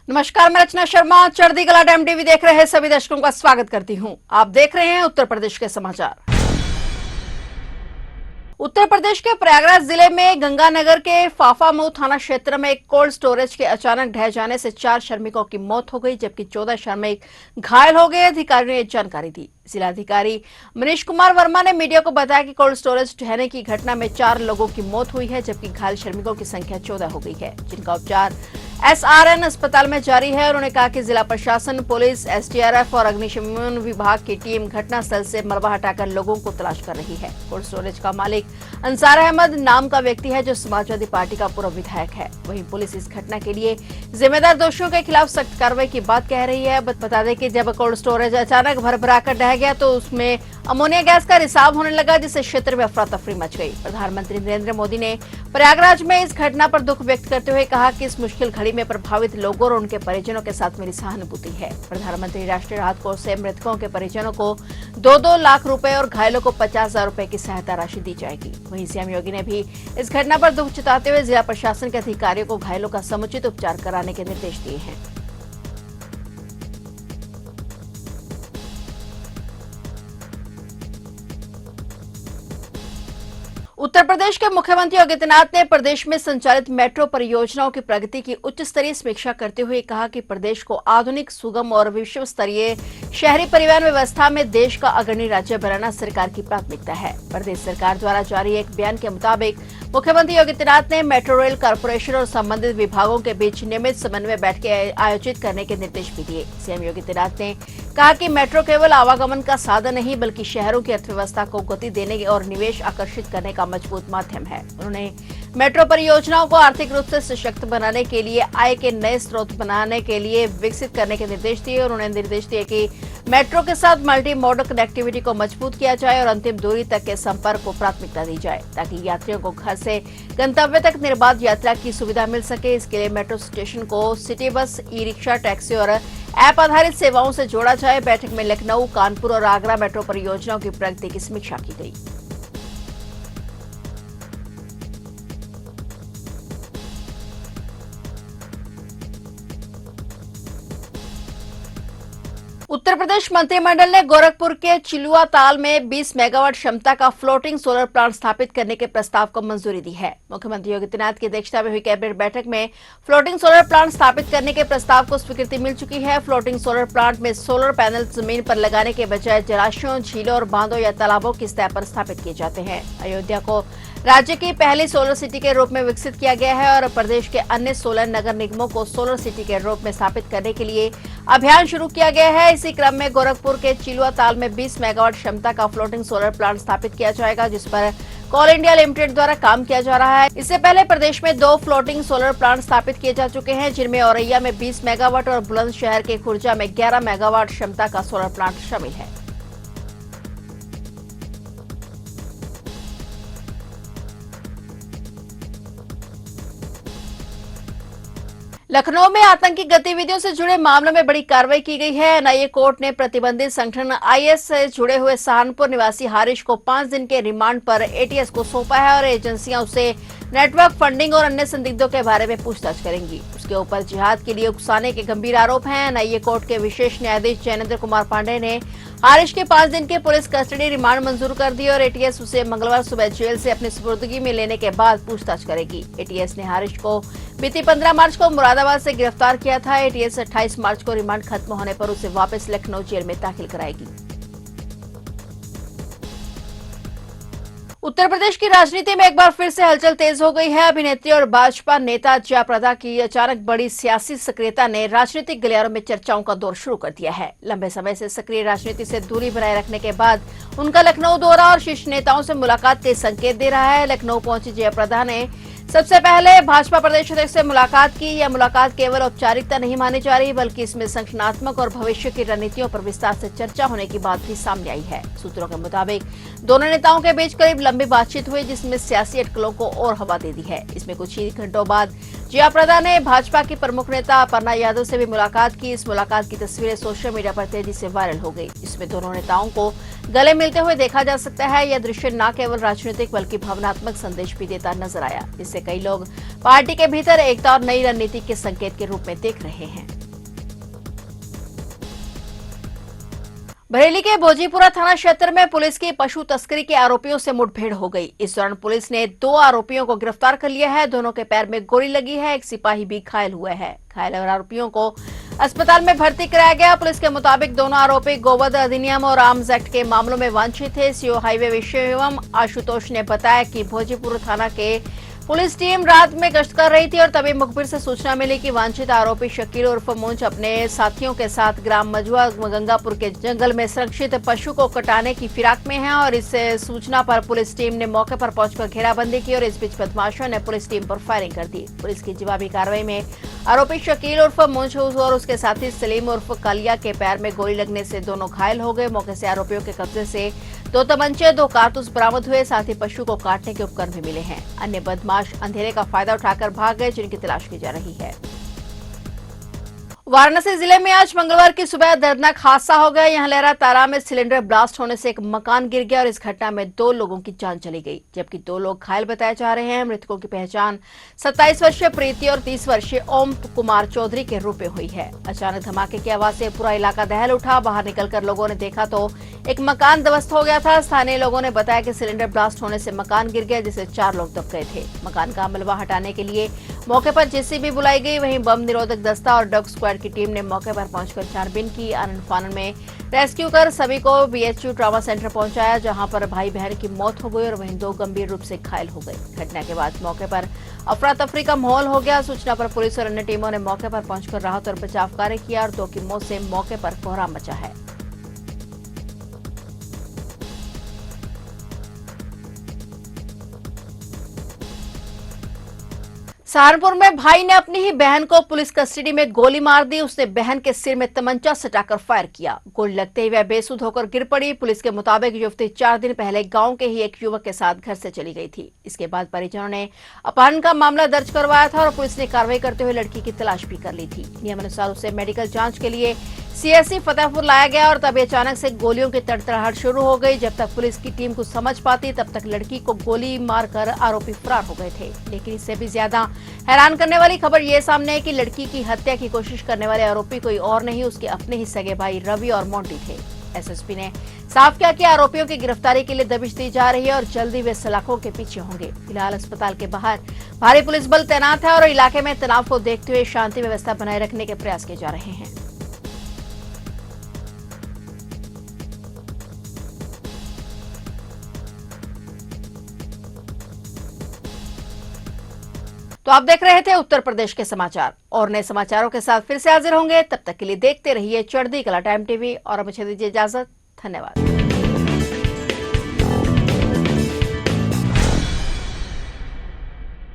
नमस्कार, मैं रचना शर्मा चढ़ती कला टाइम टीवी देख रहे सभी दर्शकों का स्वागत करती हूं। आप देख रहे हैं उत्तर प्रदेश के समाचार। उत्तर प्रदेश के प्रयागराज जिले में गंगानगर के फाफामऊ थाना क्षेत्र में एक कोल्ड स्टोरेज के अचानक ढह जाने से 4 श्रमिकों की मौत हो गई, जबकि 14 श्रमिक घायल हो गए। अधिकारियों ने जानकारी दी। जिलाधिकारी मनीष कुमार वर्मा ने मीडिया को बताया कि कोल्ड स्टोरेज ढहने की घटना में 4 लोगों की मौत हुई है, जबकि घायल श्रमिकों की संख्या 14 हो गई है, जिनका उपचार एसआरएन अस्पताल में जारी है। उन्होंने कहा कि जिला प्रशासन, पुलिस, एसडीआरएफ और अग्निशमन विभाग की टीम घटनास्थल से मलबा हटाकर लोगों को तलाश कर रही है। कोल्ड स्टोरेज का मालिक अंसार अहमद नाम का व्यक्ति है, जो समाजवादी पार्टी का पूर्व विधायक है। वहीं पुलिस इस घटना के लिए जिम्मेदार दोषियों के खिलाफ सख्त कार्रवाई की बात कह रही है। बता दें कि जब कोल्ड स्टोरेज अचानक भर-भराकर ढह गया तो उसमें अमोनिया गैस का रिसाव होने लगा, जिससे क्षेत्र में अफरा तफरी मच गई। प्रधानमंत्री नरेंद्र मोदी ने प्रयागराज में इस घटना पर दुख व्यक्त करते हुए कहा कि इस मुश्किल घड़ी में प्रभावित लोगों और उनके परिजनों के साथ मेरी सहानुभूति है। प्रधानमंत्री राष्ट्रीय राहत कोष से मृतकों के परिजनों को 2-2 लाख रुपए और घायलों को 50,000 रुपए की सहायता राशि दी जाएगी। वहीं सीएम योगी ने भी इस घटना पर दुख जताते हुए जिला प्रशासन के अधिकारियों को घायलों का समुचित उपचार कराने के निर्देश दिए हैं। उत्तर प्रदेश के मुख्यमंत्री योगी आदित्यनाथ ने प्रदेश में संचालित मेट्रो परियोजनाओं की प्रगति की उच्च स्तरीय समीक्षा करते हुए कहा कि प्रदेश को आधुनिक, सुगम और विश्व स्तरीय शहरी परिवहन व्यवस्था में देश का अग्रणी राज्य बनाना सरकार की प्राथमिकता है। प्रदेश सरकार द्वारा जारी एक बयान के मुताबिक मुख्यमंत्री योगी आदित्यनाथ ने मेट्रो रेल कॉर्पोरेशन और संबंधित विभागों के बीच नियमित समन्वय बैठकें आयोजित करने के निर्देश भी दिए। सीएम योगी आदित्यनाथ ने कहा कि मेट्रो केवल आवागमन का साधन नहीं, बल्कि शहरों की अर्थव्यवस्था को गति देने और निवेश आकर्षित करने का मजबूत माध्यम है। उन्होंने मेट्रो परियोजनाओं को आर्थिक रूप से सशक्त बनाने के लिए, आय के नए स्रोत बनाने के लिए विकसित करने के निर्देश दिए। और उन्होंने निर्देश दिए कि मेट्रो के साथ मल्टी मॉडल कनेक्टिविटी को मजबूत किया जाए और अंतिम दूरी तक के संपर्क को प्राथमिकता दी जाए, ताकि यात्रियों को घर से गंतव्य तक निर्बाध यात्रा की सुविधा मिल सके। इसके लिए मेट्रो स्टेशन को city bus, e rickshaw, taxi और ऐप आधारित सेवाओं से जोड़ा जाए। बैठक में लखनऊ, कानपुर और आगरा मेट्रो परियोजनाओं की प्रगति की समीक्षा की गई। उत्तर प्रदेश मंत्रिमंडल ने गोरखपुर के चिलुआ ताल में 20 मेगावाट क्षमता का फ्लोटिंग सोलर प्लांट स्थापित करने के प्रस्ताव को मंजूरी दी है। मुख्यमंत्री योगी आदित्यनाथ की अध्यक्षता में हुई कैबिनेट बैठक में फ्लोटिंग सोलर प्लांट स्थापित करने के प्रस्ताव को स्वीकृति मिल चुकी है। फ्लोटिंग सोलर प्लांट में सोलर पैनल जमीन पर लगाने के बजाय जलाशयों, झीलों और बांधों या तालाबों की सतह पर स्थापित किए जाते हैं। अयोध्या को राज्य की पहली सोलर सिटी के रूप में विकसित किया गया है और प्रदेश के अन्य 16 नगर निगमों को सोलर सिटी के रूप में स्थापित करने के लिए अभियान शुरू किया गया है। इसी क्रम में गोरखपुर के चिलुआ ताल में 20 मेगावाट क्षमता का फ्लोटिंग सोलर प्लांट स्थापित किया जाएगा, जिस पर कोल इंडिया लिमिटेड द्वारा काम किया जा रहा है। इससे पहले प्रदेश में 2 फ्लोटिंग सोलर प्लांट स्थापित किए जा चुके हैं, जिनमें औरैया में 20 मेगावाट और बुलंदशहर के खुर्जा में 11 मेगावाट क्षमता का सोलर प्लांट शामिल है। लखनऊ में आतंकी गतिविधियों से जुड़े मामलों में बड़ी कार्रवाई की गई है। एनआईए कोर्ट ने प्रतिबंधित संगठन आईएस से जुड़े हुए सहारनपुर निवासी हारिश को 5 दिन के रिमांड पर एटीएस को सौंपा है और एजेंसियां उसे नेटवर्क फंडिंग और अन्य संदिग्धों के बारे में पूछताछ करेंगी। उसके ऊपर जिहाद के लिए उकसाने के गंभीर आरोप हैं। एनआईए कोर्ट के विशेष न्यायाधीश जैनेन्द्र कुमार पांडे ने हारिश के 5 दिन के पुलिस कस्टडी रिमांड मंजूर कर दी और एटीएस उसे मंगलवार सुबह जेल से अपनी सुपुर्दगी में लेने के बाद पूछताछ करेगी। एटीएस ने हारिश को बीती 15 मार्च को मुरादाबाद से गिरफ्तार किया था। एटीएस 28 मार्च को रिमांड खत्म होने पर उसे वापस लखनऊ जेल में दाखिल कराएगी। उत्तर प्रदेश की राजनीति में एक बार फिर से हलचल तेज हो गई है। अभिनेत्री और भाजपा नेता जया प्रदा की अचानक बड़ी सियासी सक्रियता ने राजनीतिक गलियारों में चर्चाओं का दौर शुरू कर दिया है। लंबे समय से सक्रिय राजनीति से दूरी बनाए रखने के बाद उनका लखनऊ दौरा और शीर्ष नेताओं से मुलाकात के संकेत दे रहा है। लखनऊ पहुंची जया प्रदा ने सबसे पहले भाजपा प्रदेश अध्यक्ष से मुलाकात की। यह मुलाकात केवल औपचारिकता नहीं मानी जा रही, बल्कि इसमें संगठनात्मक और भविष्य की रणनीतियों पर विस्तार से चर्चा होने की बात भी सामने आई है। सूत्रों के मुताबिक दोनों नेताओं के बीच करीब लंबी बातचीत हुई, जिसमें सियासी अटकलों को और हवा दे दी है। इसमें कुछ ही घंटों बाद जया प्रदा ने भाजपा की प्रमुख नेता अपर्णा यादव से भी मुलाकात की। इस मुलाकात की तस्वीरें सोशल मीडिया पर तेजी से वायरल हो गई। इसमें दोनों नेताओं को गले मिलते हुए देखा जा सकता है। यह दृश्य न केवल राजनीतिक बल्कि भावनात्मक संदेश भी देता नजर आया, जिससे कई लोग पार्टी के भीतर एकता और नई रणनीति के संकेत के रूप में देख रहे हैं। बरेली के भोजीपुरा थाना क्षेत्र में पुलिस की पशु तस्करी के आरोपियों से मुठभेड़ हो गई। इस दौरान पुलिस ने 2 आरोपियों को गिरफ्तार कर लिया है। दोनों के पैर में गोली लगी है। एक सिपाही भी घायल हुए हैं। घायल आरोपियों को अस्पताल में भर्ती कराया गया। पुलिस के मुताबिक दोनों आरोपी गोवध अधिनियम और आर्म्स एक्ट के मामलों में वांछित थे। सीओ हाईवे विषय एवं आशुतोष ने बताया कि भोजीपुर थाना के पुलिस टीम रात में गश्त कर रही थी और तभी मुखबिर से सूचना मिली कि वांछित आरोपी शकील उर्फ मुंज अपने साथियों के साथ ग्राम मजुआ गंगापुर के जंगल में सुरक्षित पशु को कटाने की फिराक में है। और इस सूचना पर पुलिस टीम ने मौके पर पहुंचकर घेराबंदी की और इस बीच बदमाशों ने पुलिस टीम पर फायरिंग कर दी। पुलिस की जवाबी कार्रवाई में आरोपी शकील उर्फ मुंज और उसके साथी सलीम उर्फ कालिया के पैर में गोली लगने से दोनों घायल हो गए। मौके से आरोपियों के कब्जे से 2 तमंचे 2 कारतूस बरामद हुए। साथ ही पशु को काटने के उपकरण भी मिले हैं। अन्य बदमाश अंधेरे का फायदा उठाकर भाग गए, जिनकी तलाश की जा रही है। वाराणसी जिले में आज मंगलवार की सुबह दर्दनाक हादसा हो गया। यहां लहरा तारा में सिलेंडर ब्लास्ट होने से एक मकान गिर गया और इस घटना में 2 लोगों की जान चली गई, जबकि 2 लोग घायल बताए जा रहे हैं। मृतकों की पहचान 27 वर्षीय प्रीति और 30 वर्षीय ओम कुमार चौधरी के रूप में हुई है। अचानक धमाके की आवाज से पूरा इलाका दहल उठा। बाहर निकलकर लोगों ने देखा तो एक मकान ध्वस्त हो गया था। स्थानीय लोगों ने बताया कि सिलेंडर ब्लास्ट होने से मकान गिर गया, जिससे 4 लोग दब गए थे। मकान का मलबा हटाने के लिए मौके पर जेसीबी बुलाई गई। वहीं बम निरोधक दस्ता और डॉग स्क्वाड की टीम ने मौके पर पहुंचकर छानबीन की। आनंद फानन में रेस्क्यू कर सभी को बीएचयू ट्रॉमा सेंटर पहुंचाया, जहां पर भाई बहन की मौत हो गई और वहीं 2 गंभीर रूप से घायल हो गए। घटना के बाद मौके पर अफरा तफरी का माहौल हो गया। सूचना पर पुलिस और अन्य टीमों ने मौके पर पहुंचकर राहत और बचाव कार्य किया और 2 की मौत से मौके पर कोहराम मचा है। सहारनपुर में भाई ने अपनी ही बहन को पुलिस कस्टडी में गोली मार दी। उसने बहन के सिर में तमंचा सटाकर फायर किया। गोली लगते ही वह बेसुध होकर गिर पड़ी। पुलिस के मुताबिक युवती 4 दिन पहले गांव के ही एक युवक के साथ घर से चली गई थी। इसके बाद परिजनों ने अपहरण का मामला दर्ज करवाया था और पुलिस ने कार्रवाई करते हुए लड़की की तलाश भी कर ली थी। नियमानुसार उसे मेडिकल जांच के लिए सीएससी फतेहपुर लाया गया और तभी अचानक से गोलियों की तड़तड़ाहट शुरू हो गई। जब तक पुलिस की टीम कुछ समझ पाती तब तक लड़की को गोली मारकर आरोपी फरार हो गए थे। लेकिन इससे भी ज्यादा हैरान करने वाली खबर ये सामने है कि लड़की की हत्या की कोशिश करने वाले आरोपी कोई और नहीं, उसके अपने ही सगे भाई रवि और मोंटी थे। एसएसपी ने साफ किया कि आरोपियों की गिरफ्तारी के लिए दबिश दी जा रही है और जल्दी वे सलाखों के पीछे होंगे। फिलहाल अस्पताल के बाहर भारी पुलिस बल तैनात है और इलाके में तनाव को देखते हुए शांति व्यवस्था बनाए रखने के प्रयास किए जा रहे हैं। तो आप देख रहे थे उत्तर प्रदेश के समाचार और नए समाचारों के साथ फिर से हाजिर होंगे। तब तक के लिए देखते रहिए चढ़ती कला टाइम टीवी और मुझे दीजिए इजाजत। धन्यवाद।